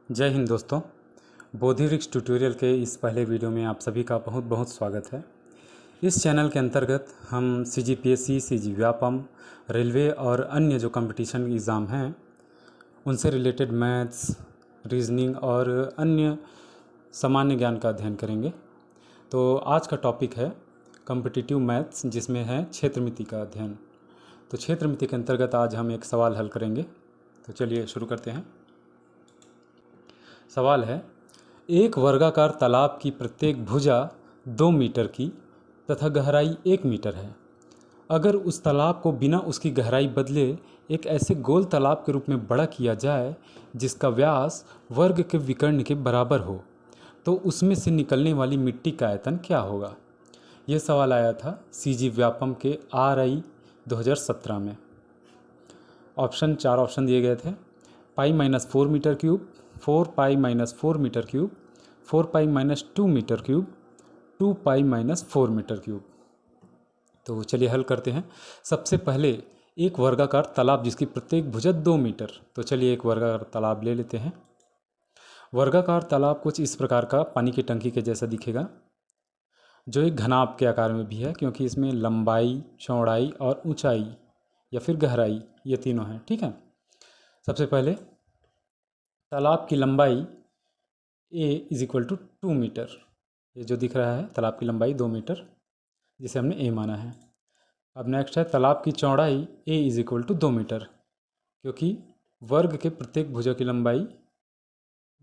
जय हिंद दोस्तों। बोधिवृक्ष ट्यूटोरियल के इस पहले वीडियो में आप सभी का बहुत बहुत स्वागत है। इस चैनल के अंतर्गत हम CGPSC, CG व्यापम, रेलवे और अन्य जो कंपटीशन एग्ज़ाम हैं उनसे रिलेटेड मैथ्स, रीजनिंग और अन्य सामान्य ज्ञान का अध्ययन करेंगे। तो आज का टॉपिक है कॉम्पिटिटिव मैथ्स, जिसमें है क्षेत्रमिति का अध्ययन। तो क्षेत्रमिति के अंतर्गत आज हम एक सवाल हल करेंगे। तो चलिए शुरू करते हैं। सवाल है, एक वर्गाकार तालाब की प्रत्येक भुजा 2 मीटर की तथा गहराई 1 मीटर है। अगर उस तालाब को बिना उसकी गहराई बदले एक ऐसे गोल तालाब के रूप में बड़ा किया जाए जिसका व्यास वर्ग के विकर्ण के बराबर हो, तो उसमें से निकलने वाली मिट्टी का आयतन क्या होगा? यह सवाल आया था CG व्यापम के RI 2017 में। चार ऑप्शन दिए गए थे: π-4 metre cube, 4π-4 metre cube, 4π-2 metre cube, 2π-4 metre cube. तो चलिए हल करते हैं। सबसे पहले एक वर्गाकार तालाब जिसकी प्रत्येक भुजा 2 मीटर। तो चलिए एक वर्गाकार तालाब ले लेते हैं। वर्गाकार तालाब कुछ इस प्रकार का पानी की टंकी के जैसा दिखेगा, जो एक घनाभ के आकार में भी है, क्योंकि इसमें लंबाई, चौड़ाई और ऊंचाई या फिर गहराई ये तीनों हैं। ठीक है। सबसे पहले तालाब की लंबाई A = 2 मीटर। ये जो दिख रहा है तालाब की लंबाई 2 मीटर, जिसे हमने A माना है। अब नेक्स्ट है तालाब की चौड़ाई A = 2 मीटर, क्योंकि वर्ग के प्रत्येक भुजा की लंबाई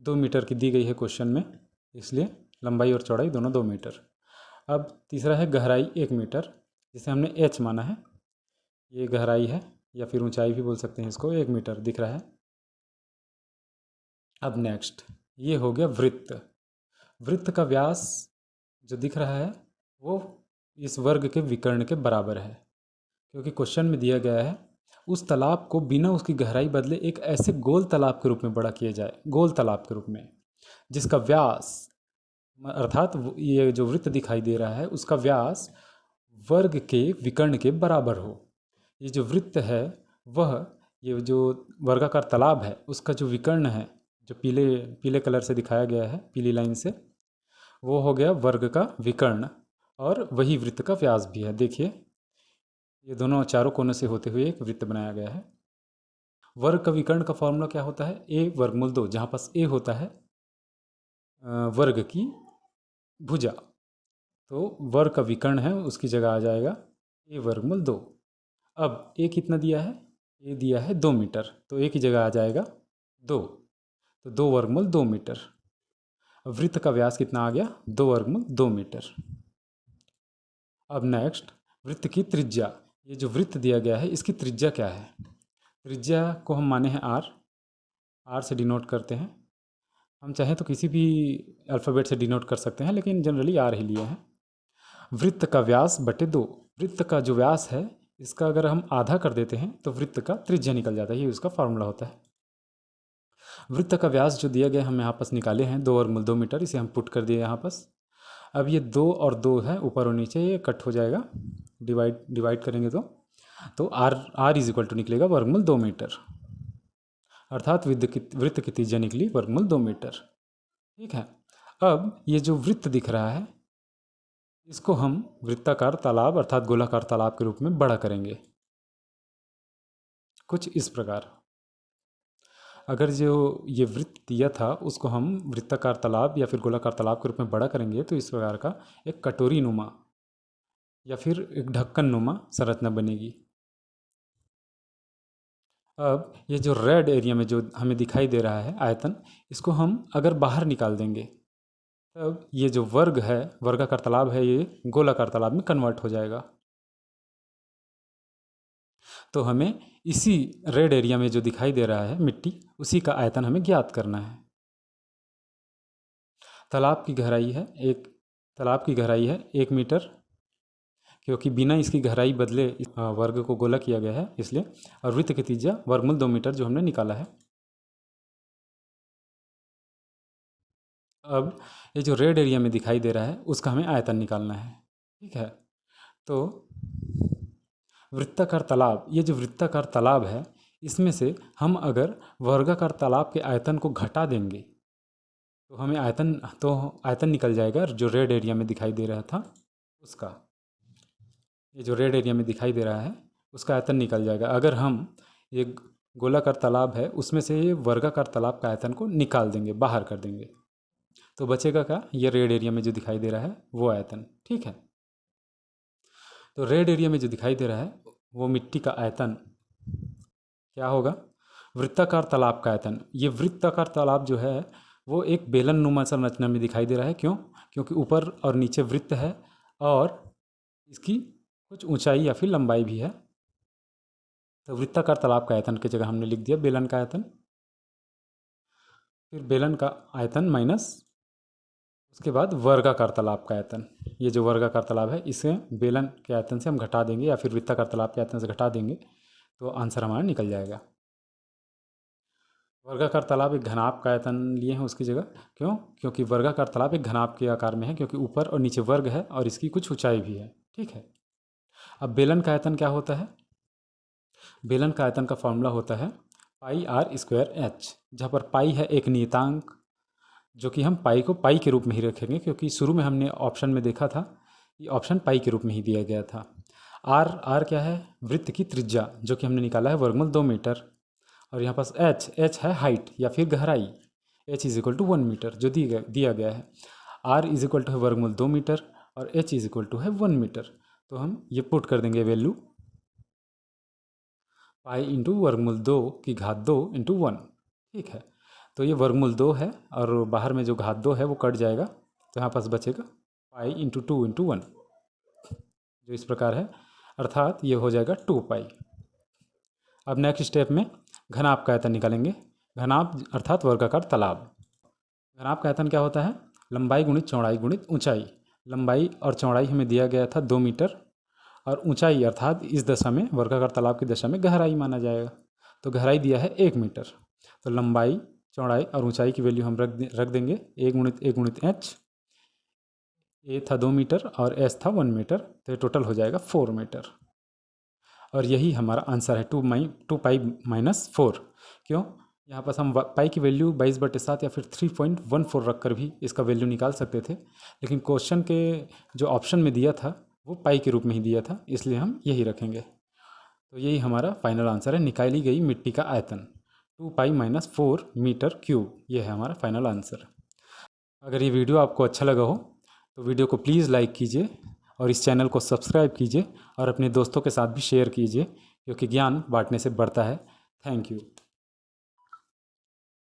2 मीटर की दी गई है क्वेश्चन में, इसलिए लंबाई और चौड़ाई दोनों 2 मीटर। अब तीसरा है गहराई 1 मीटर, जिसे हमने H माना है। ये गहराई है या फिर ऊंचाई भी बोल सकते हैं इसको, 1 मीटर दिख रहा है। अब नेक्स्ट ये हो गया वृत्त। वृत्त का व्यास जो दिख रहा है वो इस वर्ग के विकर्ण के बराबर है, क्योंकि क्वेश्चन में दिया गया है उस तालाब को बिना उसकी गहराई बदले एक ऐसे गोल तालाब के रूप में बड़ा किया जाए, गोल तालाब के रूप में, जिसका व्यास अर्थात ये जो वृत्त दिखाई दे रहा है उसका व्यास वर्ग के विकर्ण के बराबर हो। ये जो वृत्त है वह, ये जो वर्गाकार तालाब है उसका जो विकर्ण है, जो पीले कलर से दिखाया गया है, पीली लाइन से, वो हो गया वर्ग का विकर्ण, और वही वृत्त का व्यास भी है। देखिए ये दोनों चारों कोनों से होते हुए एक वृत्त बनाया गया है। वर्ग का विकर्ण का फॉर्मूला क्या होता है? A√2, जहाँ पास A होता है वर्ग की भुजा, तो वर्ग का विकर्ण है उसकी जगह आ जाएगा A√2। अब A कितना दिया है? A दिया है 2 मीटर, तो A की जगह आ जाएगा 2, तो 2√2 मीटर। वृत्त का व्यास कितना आ गया? 2√2 मीटर। अब नेक्स्ट वृत्त की त्रिज्या। ये जो वृत्त दिया गया है इसकी त्रिज्या क्या है? त्रिज्या को हम माने हैं R से डिनोट करते हैं। हम चाहें तो किसी भी अल्फ़ाबेट से डिनोट कर सकते हैं, लेकिन जनरली R ही लिए हैं। वृत्त का व्यास बटे 2। वृत्त का जो व्यास है इसका अगर हम आधा कर देते हैं तो वृत्त का त्रिज्या निकल जाता है, ये उसका फॉर्मूला होता है। वृत्त का व्यास जो दिया गया हम यहाँ पास निकाले हैं 2√2 मीटर, इसे हम पुट कर दिए यहाँ पास। अब ये 2 और 2 है ऊपर और नीचे, ये कट हो जाएगा, डिवाइड करेंगे तो R = निकलेगा √2 मीटर, अर्थात वृत्त की त्रिज्या निकली √2 मीटर। ठीक है। अब ये जो वृत्त दिख रहा है इसको हम वृत्ताकार तालाब अर्थात गोलाकार तालाब के रूप में बड़ा करेंगे कुछ इस प्रकार। अगर जो ये वृत्त दिया था उसको हम वृत्ताकार तालाब या फिर गोलाकार तालाब के रूप में बड़ा करेंगे तो इस प्रकार का एक कटोरी नुमा या फिर एक ढक्कन नुमा संरचना बनेगी। अब ये जो रेड एरिया में जो हमें दिखाई दे रहा है आयतन, इसको हम अगर बाहर निकाल देंगे तब ये जो वर्ग है, वर्गाकार तालाब है, ये गोलाकार तालाब में कन्वर्ट हो जाएगा। तो हमें इसी रेड एरिया में जो दिखाई दे रहा है मिट्टी, उसी का आयतन हमें ज्ञात करना है। तालाब की गहराई है 1 मीटर, क्योंकि बिना इसकी गहराई बदले वर्ग को गोला किया गया है इसलिए। और वृत्त की त्रिज्या √2 मीटर जो हमने निकाला है। अब ये जो रेड एरिया में दिखाई दे रहा है उसका हमें आयतन निकालना है। ठीक है। तो वृत्ताकार तालाब, ये जो वृत्ताकार तालाब है इसमें से हम अगर वर्गाकार तालाब के आयतन को घटा देंगे तो हमें आयतन निकल जाएगा जो रेड एरिया में दिखाई दे रहा था उसका। ये जो रेड एरिया में दिखाई दे रहा है उसका आयतन निकल जाएगा। अगर हम ये गोलाकार तालाब है उसमें से ये वर्गाकार तालाब का आयतन को निकाल देंगे, बाहर कर देंगे, तो बचेगा क्या? ये रेड एरिया में जो दिखाई दे रहा है वो आयतन। ठीक है, तो रेड एरिया में जो दिखाई दे रहा है वो मिट्टी का आयतन क्या होगा? वृत्ताकार तालाब का आयतन। ये वृत्ताकार तालाब जो है वो एक बेलन नुमा संरचना में दिखाई दे रहा है। क्यों? क्योंकि ऊपर और नीचे वृत्त है और इसकी कुछ ऊंचाई या फिर लंबाई भी है। तो वृत्ताकार तालाब का आयतन की जगह हमने लिख दिया बेलन का आयतन। फिर बेलन का आयतन माइनस उसके बाद वर्गाकार तालाब का आयतन। ये जो वर्गाकार तालाब है इसे बेलन के आयतन से हम घटा देंगे या फिर वृत्ताकार तालाब के आयतन से घटा देंगे तो आंसर हमारा निकल जाएगा। वर्गाकार तालाब एक घनाभ का आयतन लिए हैं उसकी जगह। क्यों? क्योंकि वर्गाकार तालाब एक घनाभ के आकार में है, क्योंकि ऊपर और नीचे वर्ग है और इसकी कुछ ऊंचाई भी है। ठीक है, अब बेलन का आयतन क्या होता है? बेलन का आयतन का फॉर्मूला होता है पाई आर स्क्वायर एच, जहाँ पर पाई है एक नियतांक जो कि हम पाई को पाई के रूप में ही रखेंगे, क्योंकि शुरू में हमने ऑप्शन में देखा था ये ऑप्शन पाई के रूप में ही दिया गया था। आर क्या है? वृत्त की त्रिज्या जो कि हमने निकाला है वर्गमूल 2 मीटर। और यहाँ पास एच है हाइट या फिर गहराई, h is equal to 1 metre जो दिया गया है। r इज इक्वल टू है वर्गमूल 2 मीटर और h इज इक्वल टू है 1 मीटर। तो हम ये पुट कर देंगे वैल्यू पाई इंटू वर्गमूल 2 की घात 2 इंटू 1। ठीक है, तो ये वर्गमूल 2 है और बाहर में जो घात 2 है वो कट जाएगा, तो यहाँ पास बचेगा पाई इंटू 2 इंटू 1 जो इस प्रकार है, अर्थात ये हो जाएगा 2 पाई। अब नेक्स्ट स्टेप में घनाभ का आयतन निकालेंगे। घनाभ अर्थात वर्गाकार तालाब। घनाभ का आयतन क्या होता है? लंबाई गुणित चौड़ाई गुणित ऊंचाई। लंबाई और चौड़ाई हमें दिया गया था 2 मीटर और ऊंचाई अर्थात इस दशा में वर्गाकार तालाब की दशा में गहराई माना जाएगा, तो गहराई दिया है 1 मीटर। तो लंबाई, चौड़ाई और ऊंचाई की वैल्यू हम रख देंगे ए गुणित एच। ए था 2 मीटर और एच था 1 मीटर, तो ये टोटल हो जाएगा 4 मीटर। और यही हमारा आंसर है 2 पाई माइनस 4। क्यों? यहाँ पर हम पाई की वैल्यू 22/7 या फिर 3.14 रख कर भी इसका वैल्यू निकाल सकते थे, लेकिन क्वेश्चन के जो ऑप्शन में दिया था वो पाई के रूप में ही दिया था, इसलिए हम यही रखेंगे। तो यही हमारा फाइनल आंसर है, निकाली गई मिट्टी का आयतन 2 पाई माइनस 4 मीटर क्यूब। ये है हमारा फाइनल आंसर। अगर ये वीडियो आपको अच्छा लगा हो तो वीडियो को प्लीज़ लाइक कीजिए और इस चैनल को सब्सक्राइब कीजिए और अपने दोस्तों के साथ भी शेयर कीजिए, क्योंकि ज्ञान बांटने से बढ़ता है। Thank you.